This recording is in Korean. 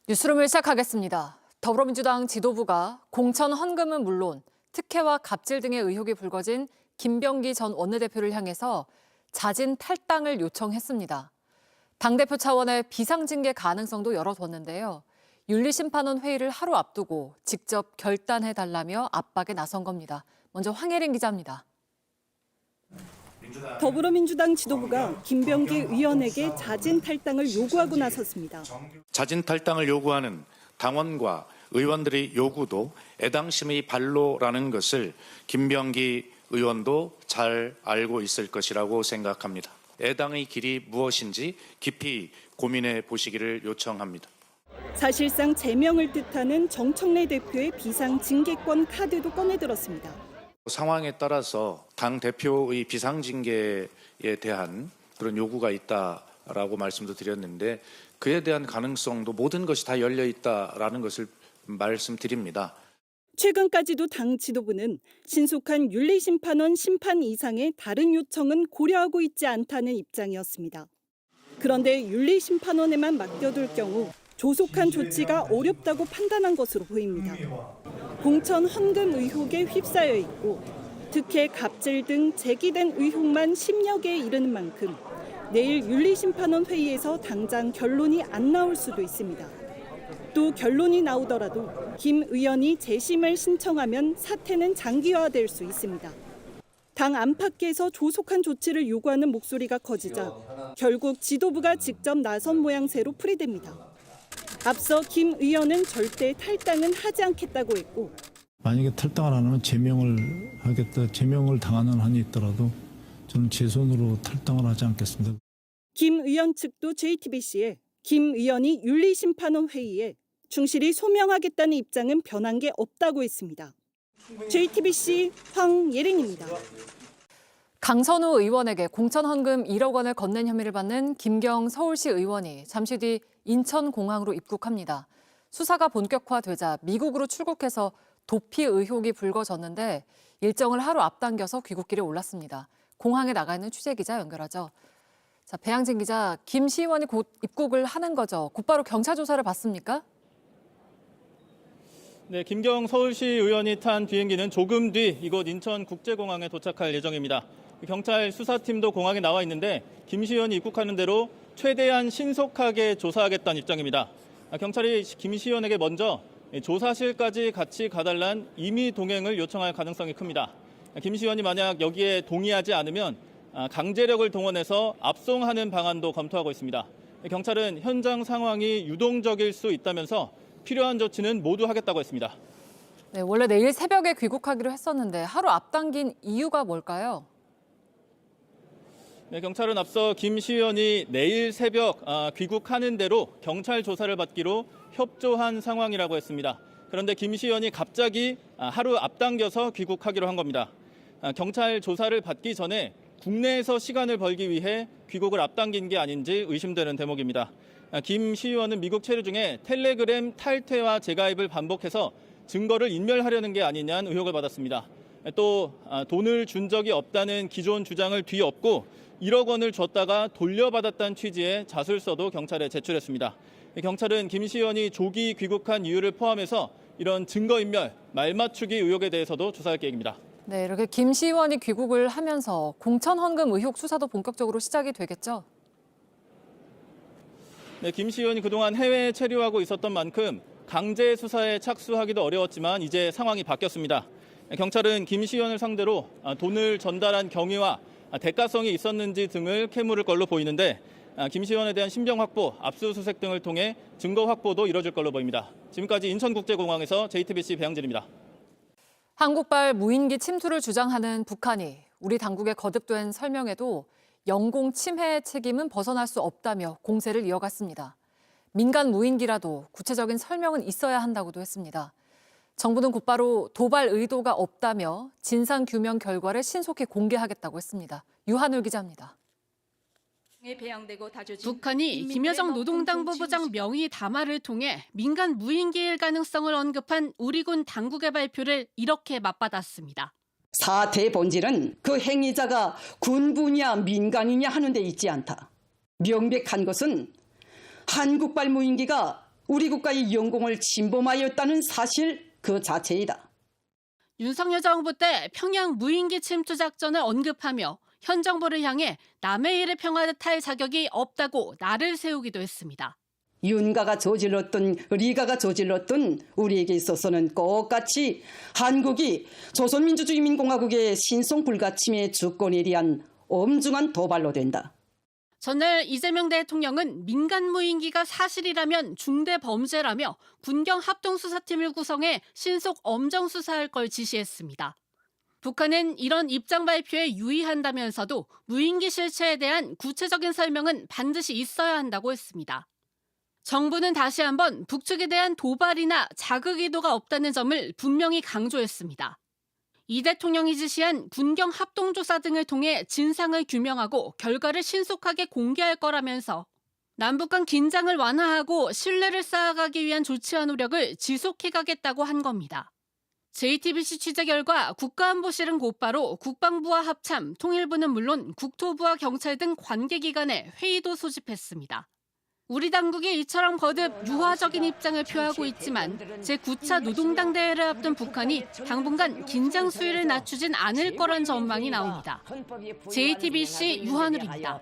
뉴스룸을 시작하겠습니다. 더불어민주당 지도부가 공천 헌금은 물론 특혜와 갑질 등의 의혹이 불거진 김병기 전 원내대표를 향해서 자진 탈당을 요청했습니다. 당대표 차원의 비상징계 가능성도 열어뒀는데요. 윤리심판원 회의를 하루 앞두고 직접 결단해달라며 압박에 나선 겁니다. 먼저 황혜린 기자입니다. 더불어민주당 지도부가 김병기 의원에게 자진 탈당을 요구하고 나섰습니다. 자진 탈당을 요구하는 당원과 의원들의 요구도 애당심의 발로라는 것을 김병기 의원도 잘 알고 있을 것이라고 생각합니다. 애당의 길이 무엇인지 깊이 고민해 보시기를 요청합니다. 사실상 제명을 뜻하는 정청래 대표의 비상징계권 카드도 꺼내들었습니다. 상황에 따라서 당 대표의 비상징계에 대한 그런 요구가 있다라고 말씀도 드렸는데 그에 대한 가능성도 모든 것이 다 열려 있다라는 것을 말씀드립니다. 최근까지도 당 지도부는 신속한 윤리심판원 심판 이상의 다른 요청은 고려하고 있지 않다는 입장이었습니다. 그런데 윤리심판원에만 맡겨둘 경우 조속한 조치가 어렵다고 판단한 것으로 보입니다. 공천 헌금 의혹에 휩싸여 있고 특혜, 갑질 등 제기된 의혹만 10여 개에 이르는 만큼 내일 윤리심판원 회의에서 당장 결론이 안 나올 수도 있습니다. 또 결론이 나오더라도 김 의원이 재심을 신청하면 사태는 장기화될 수 있습니다. 당 안팎에서 조속한 조치를 요구하는 목소리가 커지자 결국 지도부가 직접 나선 모양새로 풀이됩니다. 앞서 김 의원은 절대 탈당은 하지 않겠다고 했고 만약에 탈당을 안 하면 제명을 하겠다, 제명을 당하는 한이 있더라도 저는 제 손으로 탈당을 하지 않겠습니다. 김 의원 측도 JTBC에 김 의원이 윤리심판원 회의에 충실히 소명하겠다는 입장은 변한 게 없다고 했습니다. JTBC 황예린입니다. 강선우 의원에게 공천 헌금 1억 원을 건넨 혐의를 받는 김경 서울시 의원이 잠시 뒤 인천공항으로 입국합니다. 수사가 본격화되자 미국으로 출국해서 도피 의혹이 불거졌는데 일정을 하루 앞당겨서 귀국길에 올랐습니다. 공항에 나가 있는 취재기자 연결하죠. 자, 배양진 기자, 김 시의원이 곧 입국을 하는 거죠. 곧바로 경찰 조사를 받습니까? 네, 김경 서울시 의원이 탄 비행기는 조금 뒤 이곳 인천국제공항에 도착할 예정입니다. 경찰 수사팀도 공항에 나와 있는데 김 시의원이 입국하는 대로 최대한 신속하게 조사하겠다는 입장입니다. 경찰이 김 시의원에게 먼저 조사실까지 같이 가달란 임의 동행을 요청할 가능성이 큽니다. 김 시의원이 만약 여기에 동의하지 않으면 강제력을 동원해서 압송하는 방안도 검토하고 있습니다. 경찰은 현장 상황이 유동적일 수 있다면서 필요한 조치는 모두 하겠다고 했습니다. 네, 원래 내일 새벽에 귀국하기로 했었는데 하루 앞당긴 이유가 뭘까요? 네, 경찰은 앞서 김 시의원이 내일 새벽 귀국하는 대로 경찰 조사를 받기로 협조한 상황이라고 했습니다. 그런데 김 시의원이 갑자기 하루 앞당겨서 귀국하기로 한 겁니다. 경찰 조사를 받기 전에 국내에서 시간을 벌기 위해 귀국을 앞당긴 게 아닌지 의심되는 대목입니다. 김 시의원은 미국 체류 중에 텔레그램 탈퇴와 재가입을 반복해서 증거를 인멸하려는 게 아니냐는 의혹을 받았습니다. 또 돈을 준 적이 없다는 기존 주장을 뒤엎고 1억 원을 줬다가 돌려받았다는 취지의 자술서도 경찰에 제출했습니다. 경찰은 김 시의원이 조기 귀국한 이유를 포함해서 이런 증거인멸, 말맞추기 의혹에 대해서도 조사할 계획입니다. 네, 이렇게 김 시의원이 귀국을 하면서 공천 헌금 의혹 수사도 본격적으로 시작이 되겠죠? 네, 김 시의원이 그동안 해외에 체류하고 있었던 만큼 강제 수사에 착수하기도 어려웠지만 이제 상황이 바뀌었습니다. 경찰은 김 시의원을 상대로 돈을 전달한 경위와 대가성이 있었는지 등을 캐물을 걸로 보이는데 김 시의원에 대한 신병 확보, 압수수색 등을 통해 증거 확보도 이뤄질 걸로 보입니다. 지금까지 인천국제공항에서 JTBC 배양진입니다. 한국발 무인기 침투를 주장하는 북한이 우리 당국에 거듭된 설명에도 영공 침해 책임은 벗어날 수 없다며 공세를 이어갔습니다. 민간 무인기라도 구체적인 설명은 있어야 한다고도 했습니다. 정부는 곧바로 도발 의도가 없다며 진상규명 결과를 신속히 공개하겠다고 했습니다. 유한울 기자입니다. 북한이 김여정 노동당부 부장 명의 담화를 통해 민간 무인기일 가능성을 언급한 우리군 당국의 발표를 이렇게 맞받았습니다. 사태의 본질은 그 행위자가 군부냐 민간이냐 하는 데 있지 않다. 명백한 것은 한국발 무인기가 우리 국가의 영공을 침범하였다는 사실 그 자체이다. 윤석열 정부 때 평양 무인기 침투 작전을 언급하며 현 정부를 향해 남의 일을 평하듯 할 자격이 없다고 날을 세우기도 했습니다. 윤가가 저질렀던 리가가 저질렀던 우리에게 있어서는 똑같이 한국이 조선민주주의인민공화국의 신성 불가침의 주권에 대한 엄중한 도발로 된다. 전날 이재명 대통령은 민간 무인기가 사실이라면 중대 범죄라며 군경 합동수사팀을 구성해 신속 엄정 수사할 걸 지시했습니다. 북한은 이런 입장 발표에 유의한다면서도 무인기 실체에 대한 구체적인 설명은 반드시 있어야 한다고 했습니다. 정부는 다시 한번 북측에 대한 도발이나 자극 의도가 없다는 점을 분명히 강조했습니다. 이 대통령이 지시한 군경 합동조사 등을 통해 진상을 규명하고 결과를 신속하게 공개할 거라면서 남북 간 긴장을 완화하고 신뢰를 쌓아가기 위한 조치와 노력을 지속해가겠다고 한 겁니다. JTBC 취재 결과 국가안보실은 곧바로 국방부와 합참, 통일부는 물론 국토부와 경찰 등 관계기관에 회의도 소집했습니다. 우리 당국이 이처럼 거듭 유화적인 입장을 표하고 있지만 제9차 노동당 대회를 앞둔 북한이 당분간 긴장 수위를 낮추진 않을 거란 전망이 나옵니다. JTBC 유한울입니다.